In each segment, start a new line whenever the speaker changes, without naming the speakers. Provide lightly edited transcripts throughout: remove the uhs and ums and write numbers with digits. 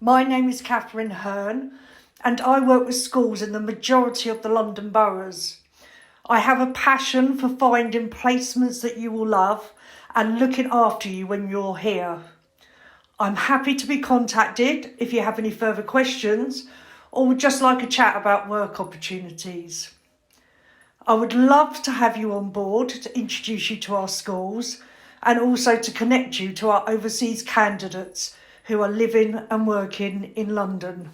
My name is Catherine Hearn, and I work with schools in the majority of the London boroughs. I have a passion for finding placements that you will love and looking after you when you're here. I'm happy to be contacted if you have any further questions or would just like a chat about work opportunities. I would love to have you on board to introduce you to our schools and also to connect you to our overseas candidates who are living and working in London.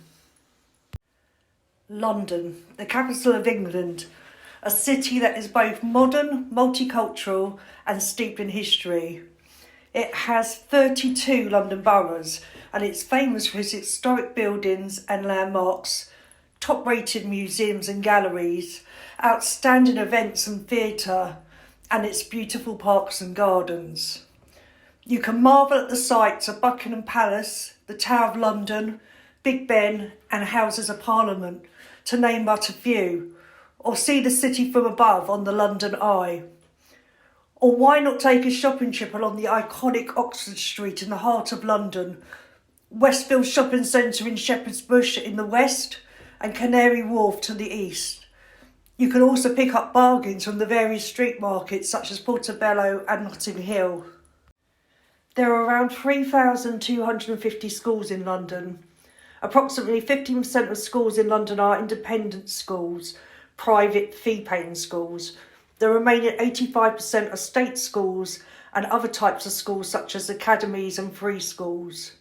London, the capital of England, a city that is both modern, multicultural and steeped in history. It has 32 London boroughs and it's famous for its historic buildings and landmarks, top-rated museums and galleries, outstanding events and theatre, and its beautiful parks and gardens. You can marvel at the sights of Buckingham Palace, the Tower of London, Big Ben and Houses of Parliament, to name but a few, or see the city from above on the London Eye. Or why not take a shopping trip along the iconic Oxford Street in the heart of London, Westfield Shopping Centre in Shepherd's Bush in the west and Canary Wharf to the east. You can also pick up bargains from the various street markets such as Portobello and Notting Hill. There are around 3,250 schools in London. Approximately 15% of schools in London are independent schools, private fee-paying schools. The remaining 85% are state schools and other types of schools such as academies and free schools.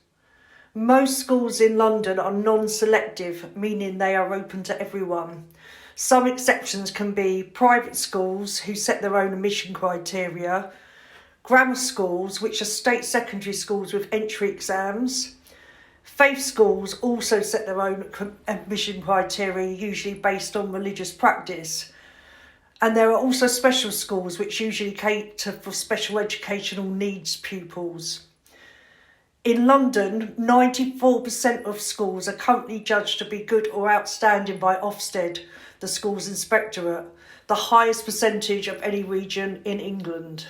Most schools in London are non-selective, meaning they are open to everyone. Some exceptions can be private schools who set their own admission criteria, grammar schools, which are state secondary schools with entry exams. Faith schools also set their own admission criteria, usually based on religious practice. And there are also special schools which usually cater for special educational needs pupils. In London, 94% of schools are currently judged to be good or outstanding by Ofsted, the schools inspectorate, the highest percentage of any region in England.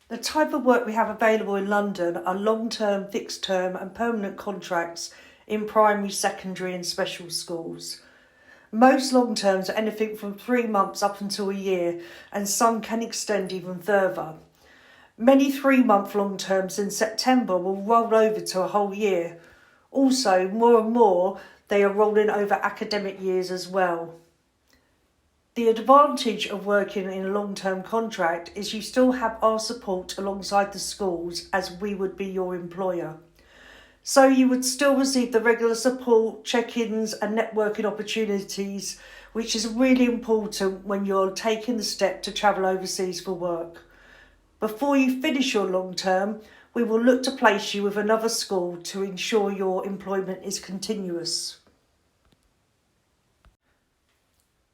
The type of work we have available in London are long-term, fixed-term and permanent contracts in primary, secondary and special schools. Most long-terms are anything from 3 months up until a year, and some can extend even further. Many 3-month long-terms in September will roll over to a whole year. Also, more and more, they are rolling over academic years as well. The advantage of working in a long-term contract is you still have our support alongside the schools as we would be your employer. So you would still receive the regular support, check-ins and networking opportunities, which is really important when you're taking the step to travel overseas for work. Before you finish your long-term, we will look to place you with another school to ensure your employment is continuous.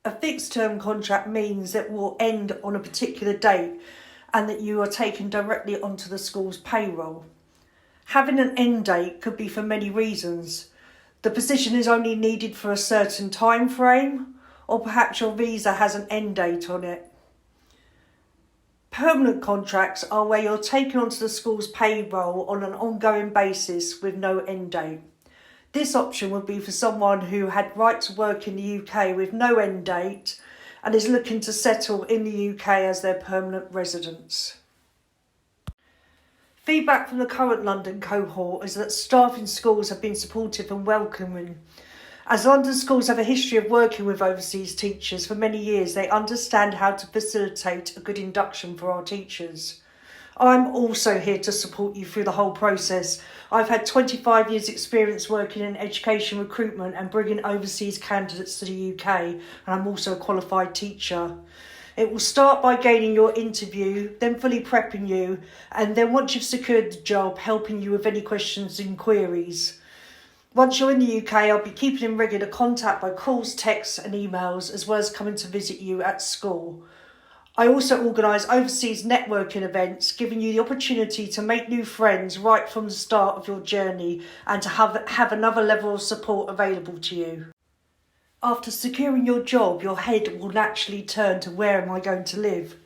A fixed-term contract means that will end on a particular date and that you are taken directly onto the school's payroll. Having an end date could be for many reasons. The position is only needed for a certain time frame, or perhaps your visa has an end date on it. Permanent contracts are where you're taken onto the school's payroll on an ongoing basis with no end date. This option would be for someone who had right to work in the UK with no end date and is looking to settle in the UK as their permanent residence. Feedback from the current London cohort is that staff in schools have been supportive and welcoming. As London schools have a history of working with overseas teachers for many years, they understand how to facilitate a good induction for our teachers. I'm also here to support you through the whole process. I've had 25 years experience working in education recruitment and bringing overseas candidates to the UK, and I'm also a qualified teacher. It will start by gaining your interview, then fully prepping you, and then once you've secured the job, helping you with any questions and queries. Once you're in the UK, I'll be keeping in regular contact by calls, texts and emails, as well as coming to visit you at school. I also organise overseas networking events, giving you the opportunity to make new friends right from the start of your journey and to have another level of support available to you. After securing your job, your head will naturally turn to where am I going to live?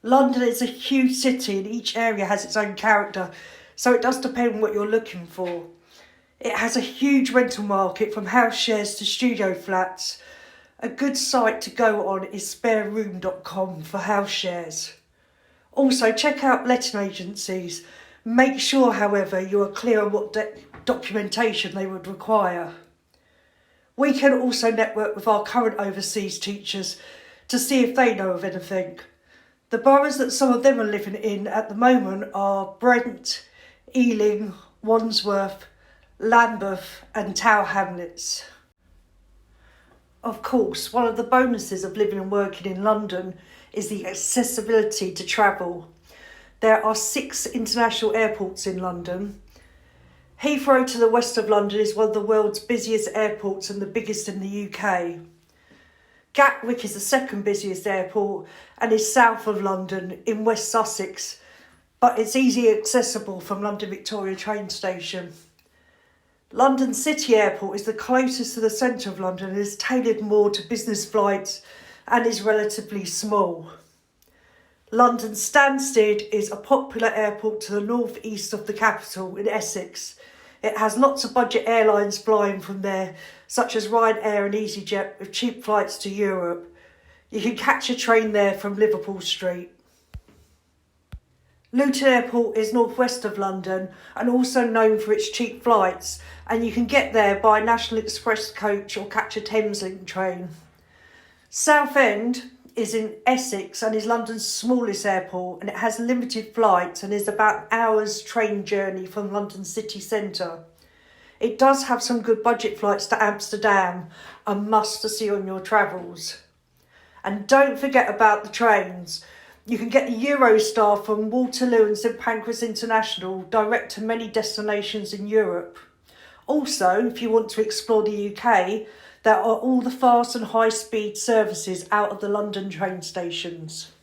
London is a huge city and each area has its own character. so it does depend what you're looking for. It has a huge rental market from house shares to studio flats. A good site to go on is spareroom.com for house shares. Also, check out letting agencies. Make sure, however, you are clear on what documentation they would require. We can also network with our current overseas teachers to see if they know of anything. The boroughs that some of them are living in at the moment are Brent, Ealing, Wandsworth, Lambeth and Tower Hamlets. Of course, one of the bonuses of living and working in London is the accessibility to travel. There are 6 international airports in London. Heathrow to the west of London is one of the world's busiest airports and the biggest in the UK. Gatwick is the second busiest airport and is south of London in West Sussex, but it's easily accessible from London Victoria train station. London City Airport is the closest to the centre of London and is tailored more to business flights and is relatively small. London Stansted is a popular airport to the north-east of the capital in Essex. It has lots of budget airlines flying from there, such as Ryanair and EasyJet, with cheap flights to Europe. You can catch a train there from Liverpool Street. Luton Airport is northwest of London and also known for its cheap flights, and you can get there by National Express coach or catch a Thameslink train. Southend is in Essex and is London's smallest airport, and it has limited flights and is about an hour's train journey from London city centre. It does have some good budget flights to Amsterdam, a must to see on your travels. And don't forget about the trains. You can get the Eurostar from Waterloo and St Pancras International direct to many destinations in Europe. Also, if you want to explore the UK, there are all the fast and high-speed services out of the London train stations.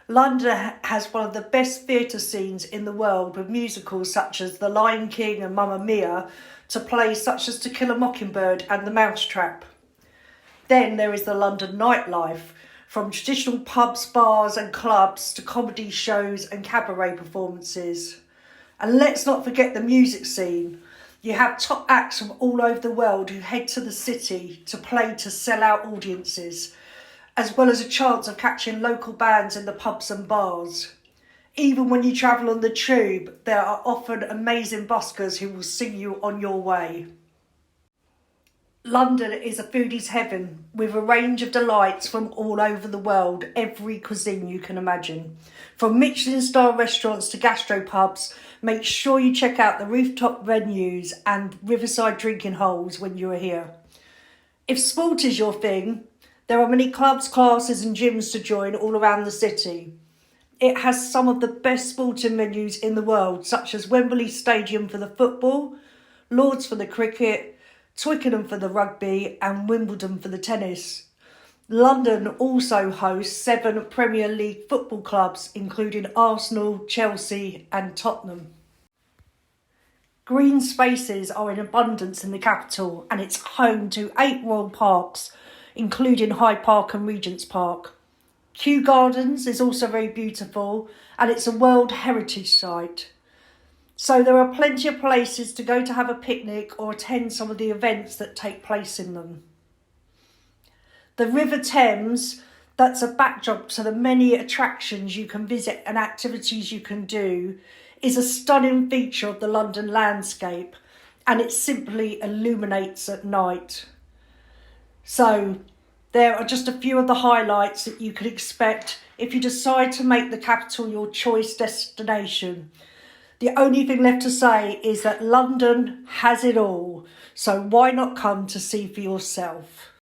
London has one of the best theatre scenes in the world, with musicals such as The Lion King and Mamma Mia to plays such as To Kill a Mockingbird and The Mousetrap. Then there is the London nightlife, from traditional pubs, bars and clubs to comedy shows and cabaret performances. And let's not forget the music scene. You have top acts from all over the world who head to the city to play to sell-out audiences, as well as a chance of catching local bands in the pubs and bars. Even when you travel on the tube, there are often amazing buskers who will sing you on your way. London is a foodie's heaven, with a range of delights from all over the world, every cuisine you can imagine. From Michelin-star restaurants to gastropubs, make sure you check out the rooftop venues and riverside drinking holes when you are here. If sport is your thing, there are many clubs, classes and gyms to join all around the city. It has some of the best sporting venues in the world, such as Wembley Stadium for the football, Lord's for the cricket, Twickenham for the rugby and Wimbledon for the tennis. London also hosts 7 Premier League football clubs, including Arsenal, Chelsea and Tottenham. Green spaces are in abundance in the capital, and it's home to 8 royal parks, including Hyde Park and Regent's Park. Kew Gardens is also very beautiful, and it's a World Heritage Site. So there are plenty of places to go to have a picnic or attend some of the events that take place in them. The River Thames, that's a backdrop to the many attractions you can visit and activities you can do, is a stunning feature of the London landscape, and it simply illuminates at night. So there are just a few of the highlights that you could expect if you decide to make the capital your choice destination. The only thing left to say is that London has it all, so why not come to see for yourself?